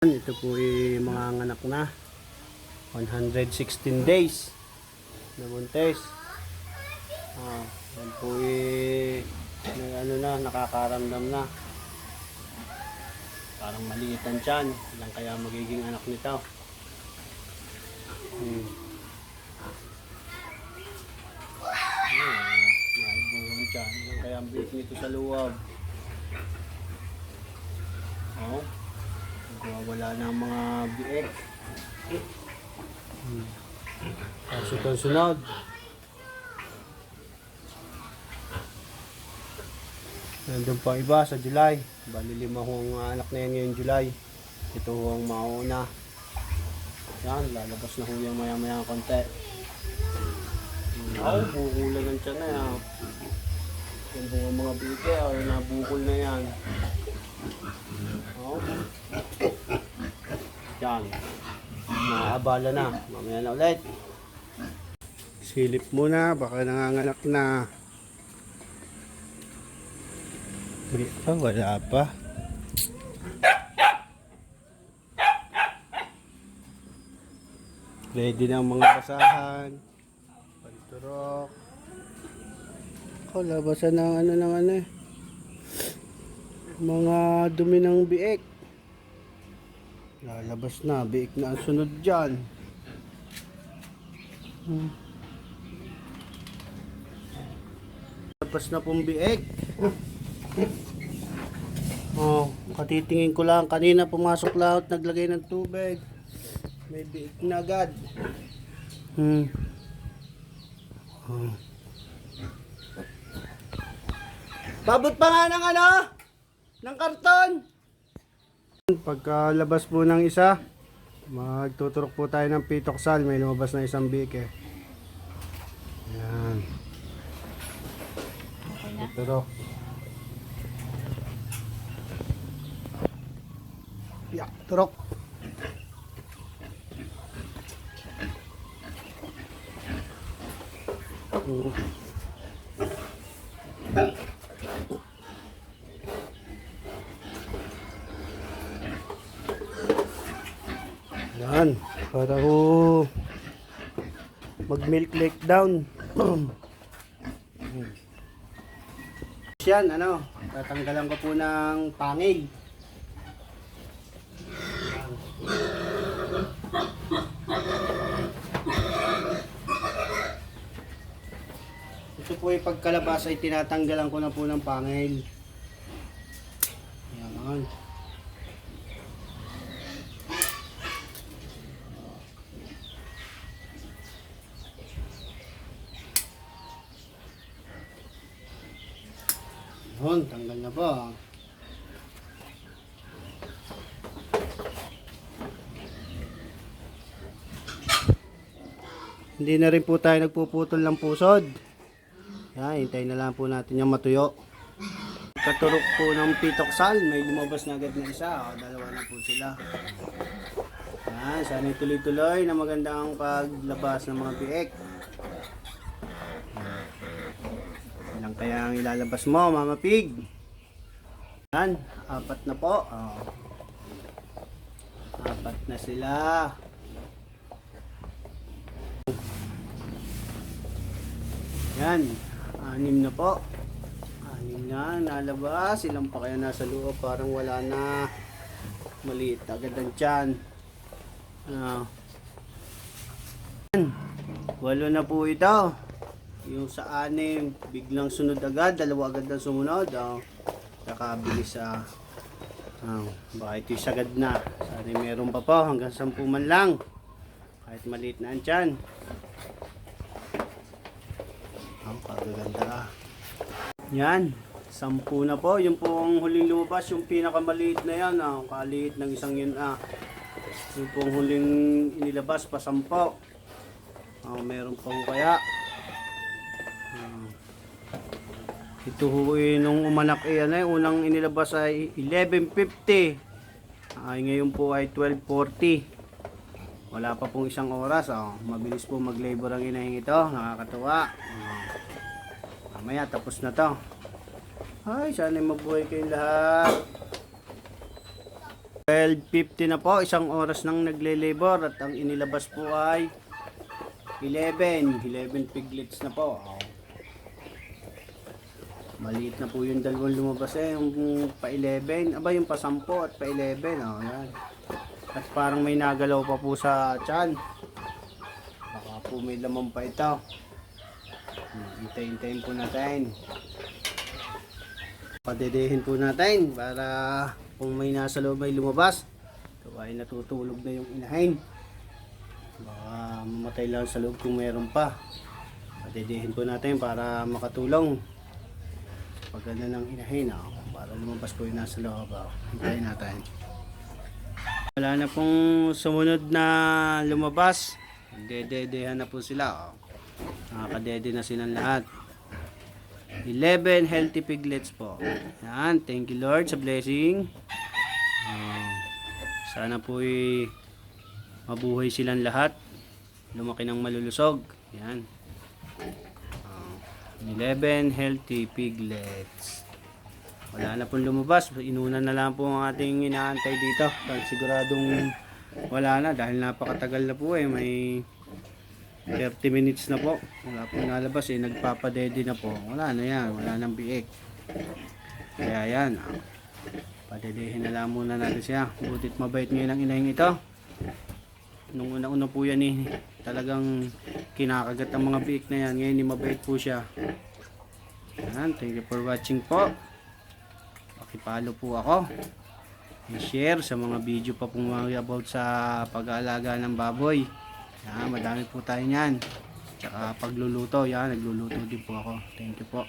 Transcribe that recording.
Ito po ay mga anak na 116 days na buntis. Yan po ay nakakaramdam na. Parang maliitan tiyan. Ilan kaya magiging anak nito? Naibuhan tiyan. Ilan kaya ang bilik nito sa luwag? Wala na ang mga biek. Tapos ito sunod. Nandun pa iba sa July. Bali 5 hong anak na yan ngayong July. Ito hong mauna. Yan, lalabas na hong yung maya-maya konti. Bukulan ng tiyan na yan. Yan po ang mga biek. Nabukol na yan. Yan. Naabala na. Mamaya na ulit. Silip muna. Baka nanganganak na. Wala pa. Ready na ang mga basahan. Panturok. Labasan ng ano eh. Mga dumi ng biek. Lalabas na, biik na ang sunod dyan. Labas na pong biik. Katitingin ko lang. Kanina pumasok lahat, naglagay ng tubig. May biik na agad. Babot pa nga ng ng karton. Pagkalabas po ng isa, magtuturok po tayo ng pitoksal. May lumabas na isang biik eh. Ayan. Tuturok. Yeah, turok. Yan, para ko mag-milk lake down. Yan, tatanggalan ko po ng pangil. Ito po yung pagkalabas ay tinatanggalan ko na po ng pangil. Yan. Tanggal na po. Hindi na rin po tayo nagpuputol ng pusod. Yan, hintayin na lang po natin yung matuyo. Katurok po ng pitoksal, may lumabas na agad na isa. Dalawa na po sila. Yan, sana tuloy-tuloy na magandang paglabas ng mga biek. Ilang kaya ang ilalabas mo, Mama Pig? Yan, 4 na po. 4 na sila. Yan, 6 na po. 6 na nalabas. Ilang pa kaya nasa loob? Parang wala na. Maliit agad ang tiyan. 8 na po ito. Yung sa 6, biglang sunod agad. 2 agad na sumunod. Nakabilis baka ito yung sagad na. Sana meron pa po. Hanggang 10 man lang. Kahit maliit na ang tiyan. Kagaganda. Yan. 10 na po. Yung pong huling lumabas. Yung pinakamaliit na yan. Kaliit ng isang yun. Yung pong huling inilabas pa 10. Meron pa po kaya. Ito nung umanak unang inilabas ay 11:50. Ngayon po ay 12:40. Wala pa pong isang oras. Mabilis po mag-labor ang inahing ito. Nakakatuwa. Mamaya tapos na to. Ay, sana mabuhay kayong lahat. 12:50 na po, isang oras nang nagle-labor at ang inilabas po ay 11 piglets na po. Maliit na po yung dalawang lumabas yung pa 11, yung pa 10 at pa 11, yan. At parang may nagalaw pa po sa tiyan. Baka po may laman pa ito. Hintayin po natin. Padedehin po natin para kung may nasa loob may lumabas, ito ay natutulog na yung inahin. Baka mamatay lang sa loob kung meron pa. Padedehin po natin para makatulong pag ganda ng inahin, para lumabas po yung nasa loob. Hintayin natin. Wala na pong sumunod na lumabas. Dedehan na po sila. Nakakadede na silang lahat. 11 healthy piglets po. Yan, thank you Lord sa blessing. Sana po mabuhay silang lahat. Lumaki ng malulusog. Yan. 11 healthy piglets. Wala na pong lumabas. Inuna na lang po ang ating inaantay dito. Siguradong wala na dahil napakatagal na po may 30 minutes na po. Wala pong nalabas nagpapadede na po. Wala na yan. Wala nang biik. Kaya yan. Padedehin na lang muna natin siya. Butit mabait ngayon ang inahing ito. Nung una-una po yan talagang kinakagat ang mga biik na yan. Ngayon mabait po siya. Yan. Thank you for watching po. Pakipalo po ako. I-share sa mga video pa pong about sa pag-aalaga ng baboy. Yan, madami po tayo niyan. Tsaka pagluluto, yan, nagluluto din po ako. Thank you po.